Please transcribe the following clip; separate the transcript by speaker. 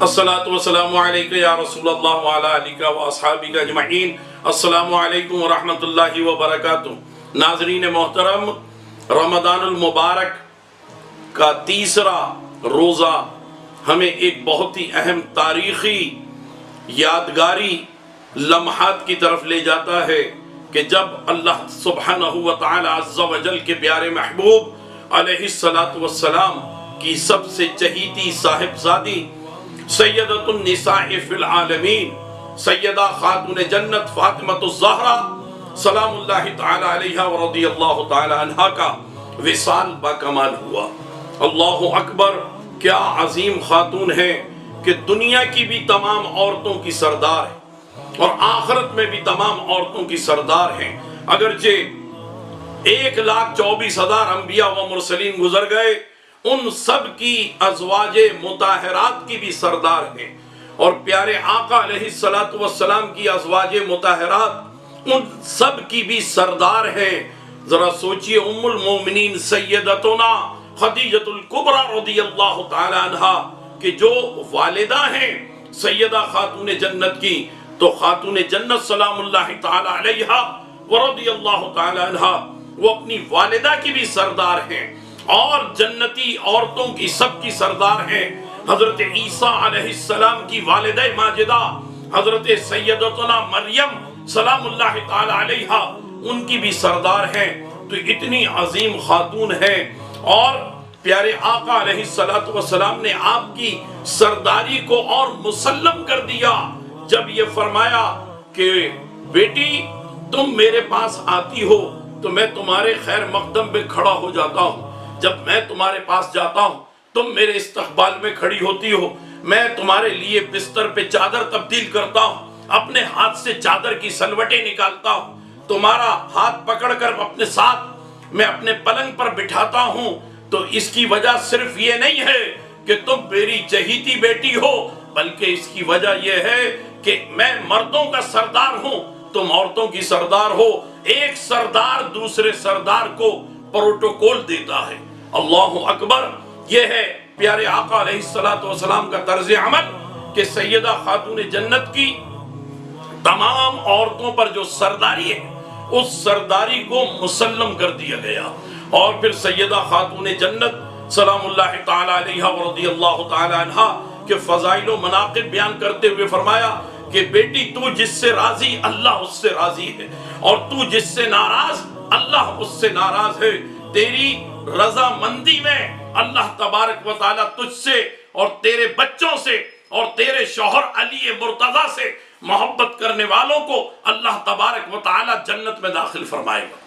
Speaker 1: الصلاة والسلام علیکہ یا رسول اللہ وعلی آلہ واصحابہ اجمعین۔ السلام علیکم ورحمۃ اللہ وبرکاتہ۔ ناظرین محترم، رمضان المبارک کا تیسرا روزہ ہمیں ایک بہت ہی اہم تاریخی یادگاری لمحات کی طرف لے جاتا ہے کہ جب اللہ سبحانہ وتعالی عز و جل کے پیارے محبوب علیہ السلام کی سب سے چہیتی صاحبزادی سیدۃ النساء فی العالمین سیدہ خاتون جنت فاطمہ زہرہ سلام اللہ تعالی علیہ ورضی اللہ تعالی عنہا کا وصال با کمال ہوا۔ اللہ اکبر، کیا عظیم خاتون ہے کہ دنیا کی بھی تمام عورتوں کی سردار ہے اور آخرت میں بھی تمام عورتوں کی سردار ہیں۔ اگرچہ 1,24,000 انبیاء و مرسلین گزر گئے، ان سب کی ازواج مطہرات کی بھی سردار ہیں، اور پیارے آقا علیہ السلام کی ازواج مطہرات ان سب کی بھی سردار ہیں۔ ذرا سوچئے، ام المومنین سیدتنا خدیجہ الکبریٰ رضی اللہ تعالی عنہ کہ جو والدہ ہیں سیدہ خاتون جنت کی، تو خاتون جنت سلام اللہ تعالی علیہ ورضی اللہ تعالی عنہ وہ اپنی والدہ کی بھی سردار ہیں، اور جنتی عورتوں کی سب کی سردار ہیں۔ حضرت عیسیٰ علیہ السلام کی والدہ ماجدہ حضرت سیدتنا مریم سلام اللہ تعالی علیہ ان کی بھی سردار ہیں۔ تو اتنی عظیم خاتون ہیں، اور پیارے آقا علیہ السلام نے آپ کی سرداری کو اور مسلم کر دیا جب یہ فرمایا کہ بیٹی تم میرے پاس آتی ہو تو میں تمہارے خیر مقدم پہ کھڑا ہو جاتا ہوں، جب میں تمہارے پاس جاتا ہوں تم میرے استقبال میں کھڑی ہوتی ہو، میں تمہارے لیے بستر پہ چادر تبدیل کرتا ہوں، اپنے ہاتھ سے چادر کی سلوٹیں نکالتا ہوں، تمہارا ہاتھ پکڑ کر اپنے ساتھ میں اپنے پلنگ پر بٹھاتا ہوں۔ تو اس کی وجہ صرف یہ نہیں ہے کہ تم میری چہیتی بیٹی ہو، بلکہ اس کی وجہ یہ ہے کہ میں مردوں کا سردار ہوں، تم عورتوں کی سردار ہو۔ ایک سردار دوسرے سردار کو پروٹوکول دیتا ہے۔ اللہ اکبر، یہ ہے پیارے آقا علیہ السلام کا طرز عمل کہ سیدہ خاتون جنت کی تمام عورتوں پر جو سرداری ہے اس سرداری کو مسلم کر دیا گیا۔ اور پھر سیدہ خاتون جنت سلام اللہ تعالی علیہ ورضی اللہ تعالی عنہ کے فضائل و مناقب بیان کرتے ہوئے فرمایا کہ بیٹی تو جس سے راضی اللہ اس سے راضی ہے، اور تو جس سے ناراض اللہ اس سے ناراض ہے۔ تیری رضا مندی میں اللہ تبارک و تعالیٰ تجھ سے اور تیرے بچوں سے اور تیرے شوہر علی مرتضیٰ سے محبت کرنے والوں کو اللہ تبارک و تعالیٰ جنت میں داخل فرمائے گا۔